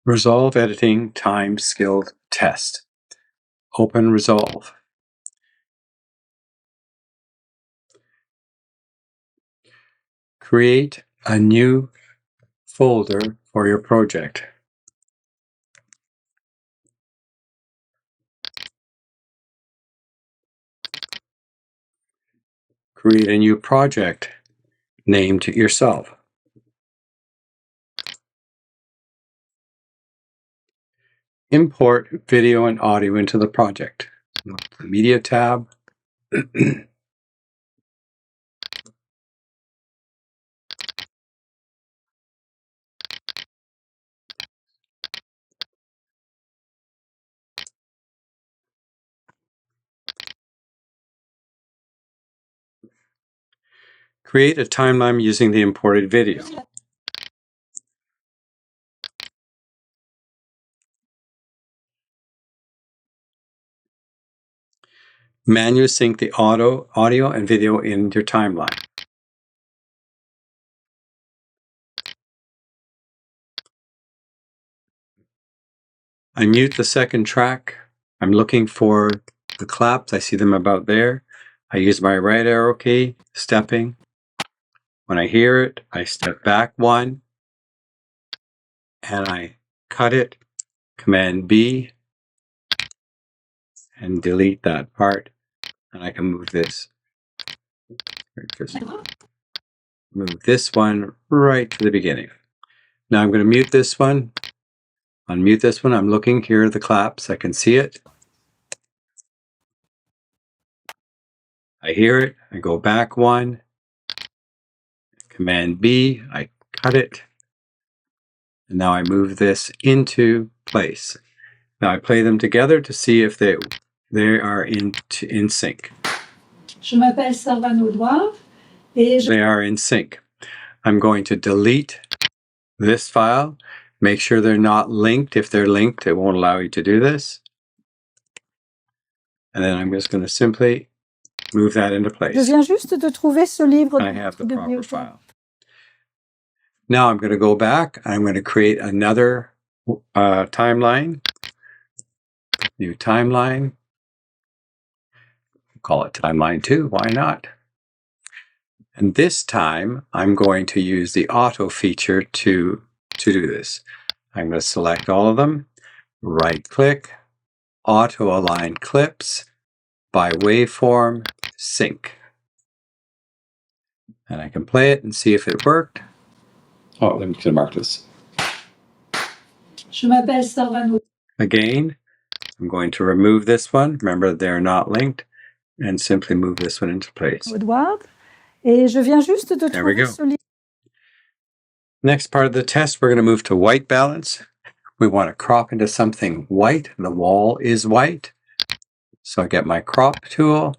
Resolve Editing Time Skilled Test. Open Resolve. Create a new folder for your project. Create a new project named yourself. Import video and audio into the project. The Media tab. Create a timeline using the imported video. Manually sync the audio and video in your timeline. I mute the second track. I'm looking for the claps. I see them about there. I use my right arrow key, stepping. When I hear it, I step back one and I cut it, Command B, and delete that part. And I can move this. Just move this one right to the beginning. Now I'm going to mute this one. Unmute this one. I'm looking here at the claps. I can see it. I hear it. I go back one. Command B. I cut it. And now I move this into place. Now I play them together to see if they are in sync. Je m'appelle Sarvan Audouard. They are in sync. I'm going to delete this file. Make sure they're not linked. If they're linked, it won't allow you to do this. And then I'm just going to simply move that into place. Je viens juste de trouver ce livre. I have the proper file. Now I'm going to go back. I'm going to create another timeline. New timeline. Call it timeline 2. Why not? And this time I'm going to use the auto feature to do this. I'm going to select all of them, right click, auto align clips by waveform, sync. And I can play it and see if it worked. Oh, let me just mark this. Je m'appelle Sarvan. Again, I'm going to remove this one. Remember, they're not linked. And simply move this one into place. Audouard. Et je viens juste de There we trouver go. ce livre. Next part of the test, we're going to move to white balance. We want to crop into something white. The wall is white. So I get my crop tool.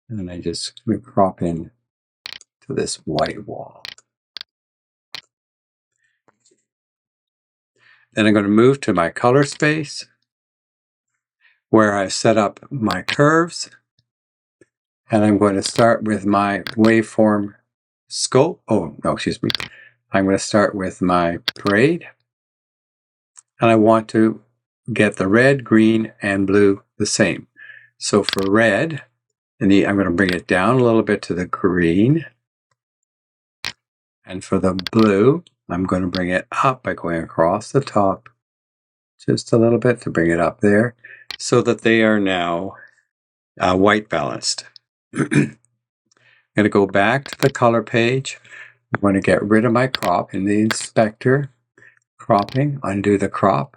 And I just crop in to this white wall. Then I'm going to move to my color space where I set up my curves. And I'm going to start with my waveform scope. Oh, no, excuse me. I'm going to start with my parade. And I want to get the red, green, and blue the same. So for red, I'm going to bring it down a little bit to the green. And for the blue, I'm going to bring it up by going across the top just a little bit to bring it up there so that they are now white balanced. I'm going to go back to the color page. I'm going to get rid of my crop in the inspector. Cropping, undo the crop.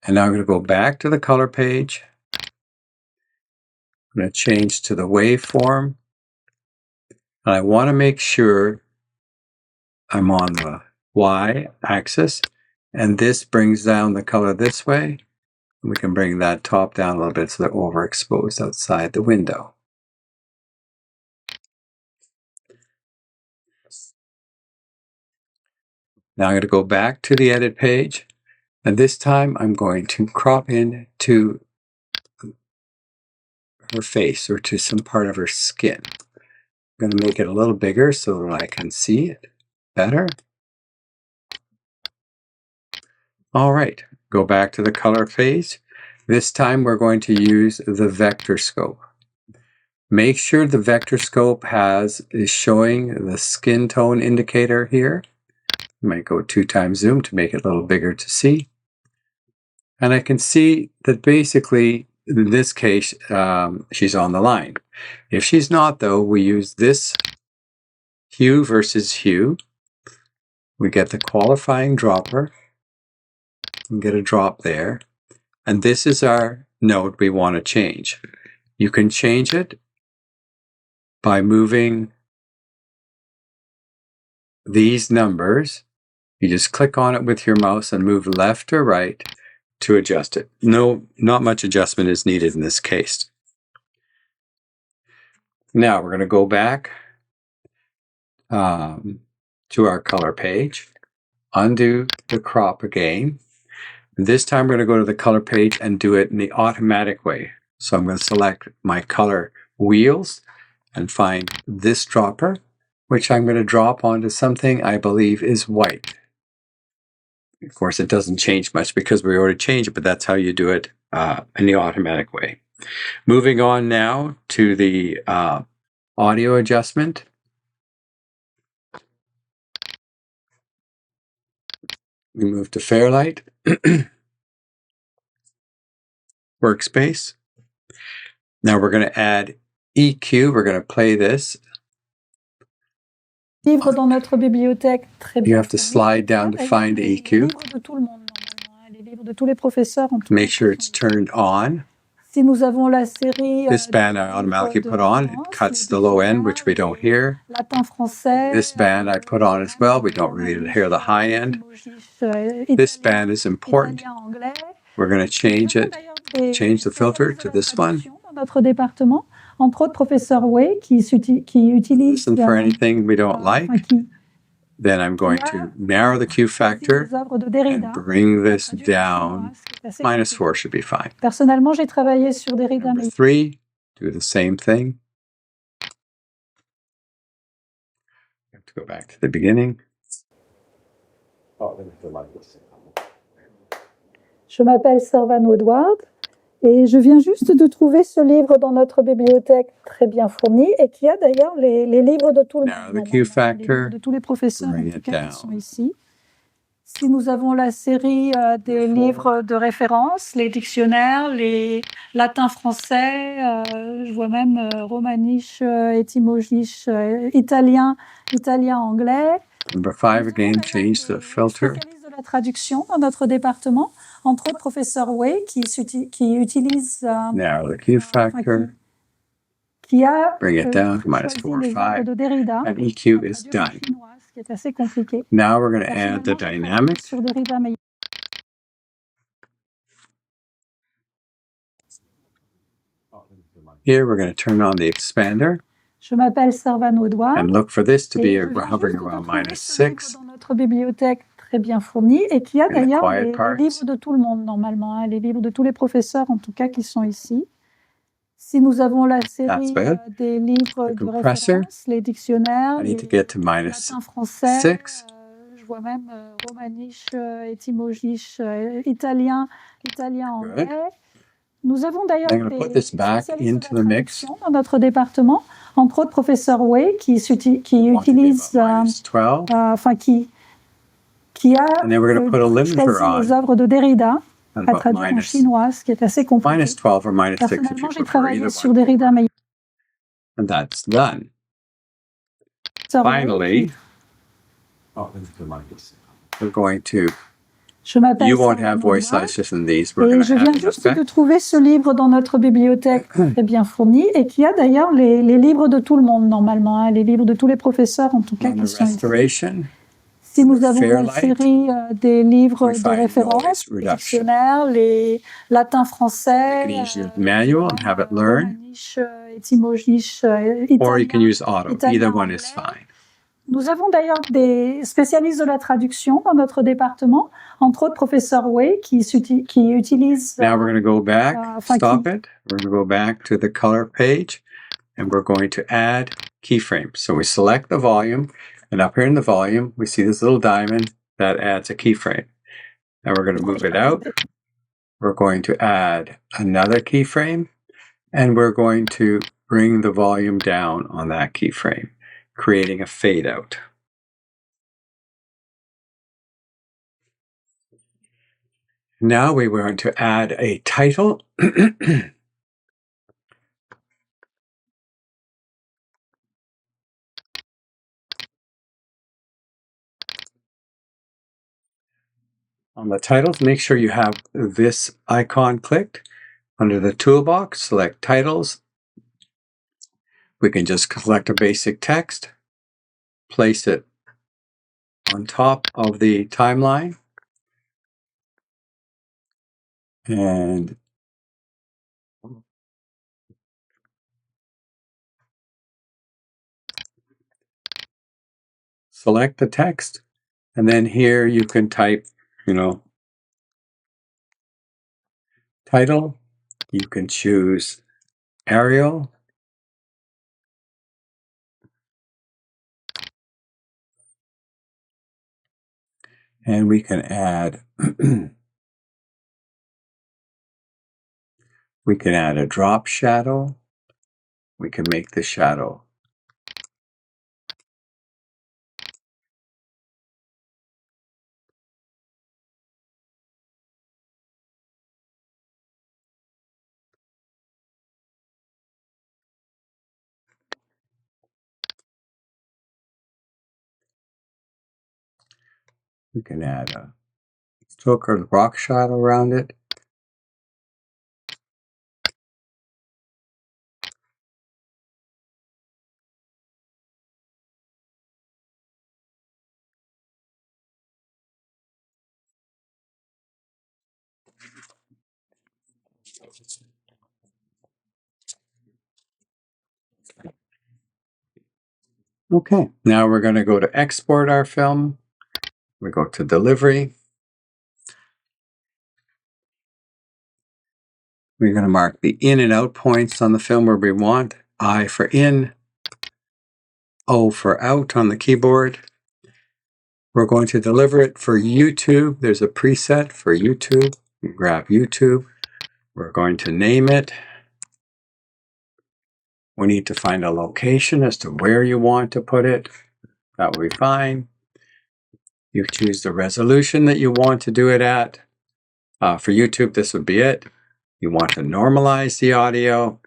And now I'm going to go back to the color page. I'm going to change to the waveform. And I want to make sure I'm on the Y axis. And this brings down the color this way. We can bring that top down a little bit so they're overexposed outside the window. Now I'm going to go back to the edit page. And this time I'm going to crop in to her face or to some part of her skin. I'm going to make it a little bigger so that I can see it better. All right, go back to the color phase. This time we're going to use the vector scope. Make sure the vector scope is showing the skin tone indicator here. You might go 2x zoom to make it a little bigger to see. And I can see that basically, in this case, she's on the line. If she's not, though, we use this hue versus hue. We get the qualifying dropper and get a drop there. And this is our node we want to change. You can change it by moving these numbers. You just click on it with your mouse and move left or right to adjust it. No, not much adjustment is needed in this case. Now we're going to go back to our color page, undo the crop again. This time we're going to go to the color page and do it in the automatic way. So I'm going to select my color wheels and find this dropper, which I'm going to drop onto something I believe is white. Of course, it doesn't change much because we already changed it, but that's how you do it in the automatic way. Moving on now to the audio adjustment. We move to Fairlight, Workspace. Now we're going to add EQ. We're going to play this. Livre dans notre bibliothèque, très bien. You have to slide down to find EQ. Livre de tout le monde, normalement, les livres de tous les professeurs. Make sure it's turned on. Si nous avons la série, This band I automatically put on. It cuts the low end, which we don't hear. Latin français. This band I put on as well. We don't really hear the high end. This band is important. We're going to change it. Change the filter to this one. Notre département, entre autres, professeur Way qui utilise. Listen for anything we don't like. Then I'm going to narrow the Q factor and bring this down. -4 should be fine. Personnellement, j'ai travaillé sur Derrida. Number 3, do the same thing. You have to go back to the beginning. Je m'appelle Servano Edward et je viens juste de trouver ce livre dans notre bibliothèque très bien fournie et qui a d'ailleurs les livres de tout le monde, the Q factor, de tous les professeurs bring en tout it cas, down. qui sont ici. Si nous avons la série des livres de référence, les dictionnaires, les latins français, je vois même romaniche, étymologique, italien, anglais. Number 5, again, change the filter. Spécialiste de la traduction dans notre département, entre autres professeur Way qui utilise Narrow the Q factor, qui a bring it down to choisi -4 or les œuvres 5, de Derrida, and EQ is done. chinoise, qui est assez compliqué. Now we're going to add the dynamic. Sur Derrida, mais Here we're going to turn on the expander je m'appelle Servano Edouard. and look for this to be Et je viens hovering juste de around trouver ce livre -6. dans notre bibliothèque très bien fournie et qui a And the d'ailleurs quiet les parts. livres de tout le monde normalement, hein, les livres de tous les professeurs en tout cas qui sont ici. Si nous avons la série bad. des livres The de compressor. référence, les dictionnaires, I les need to get to latin français, -6. je vois même romaniche, étymologique, italien, anglais. Nous avons d'ailleurs I'm going to put this back spécialistes into de la the mix. traduction dans notre département, entre autres professeur Way qui utilise, -12. qui a And then we're going to put a limiter choisi les on. œuvres de Derrida And à about traduire en chinois, ce qui est assez compliqué. -12 or -6 if Personnellement, you j'ai prefer travaillé either sur one. Derrida, mais And that's done. Finally, we're going to, je m'appelle you won't Servano have voice Edouard. slices in these. We're Et going je to viens add an juste de effect. trouver ce livre dans notre bibliothèque très bien fournie et qui a d'ailleurs les livres de tout le monde normalement, hein, les livres de tous les professeurs en tout cas On qui the sont ici. restoration, Si nous avons la Fairlight, série des livres we de find référence, noise les reduction. dictionnaires, les latins français, You can use your manual and have it learn, romaniche, étymologique, or you can italien. use auto. Either one is fine. Nous avons d'ailleurs des spécialistes de la traduction dans notre département, entre autres professeur Way qui utilise. Now we're going to go back, enfin, stop it. We're going to go back to the color page, and we're going to add keyframe. So we select the volume, and up here in the volume, we see this little diamond that adds a keyframe. And we're going to move it out. We're going to add another keyframe, and we're going to bring the volume down on that keyframe, creating a fade out. Now we want to add a title. On the titles, make sure you have this icon clicked. Under the toolbox, select Titles. We can just select a basic text, place it on top of the timeline, and select the text. And then here you can type, title. You can choose Arial. And we can add we can add a drop shadow. We can make the shadow we can add a stroke or rock shadow around it. Okay, now we're going to go to export our film. We go to delivery. We're going to mark the in and out points on the film where we want. I for in, O for out on the keyboard. We're going to deliver it for YouTube. There's a preset for YouTube. You grab YouTube. We're going to name it. We need to find a location as to where you want to put it. That will be fine. You choose the resolution that you want to do it at. For YouTube, this would be it. You want to normalize the audio,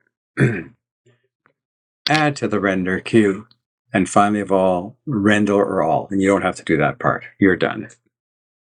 add to the render queue, and finally of all, render all. And you don't have to do that part. You're done.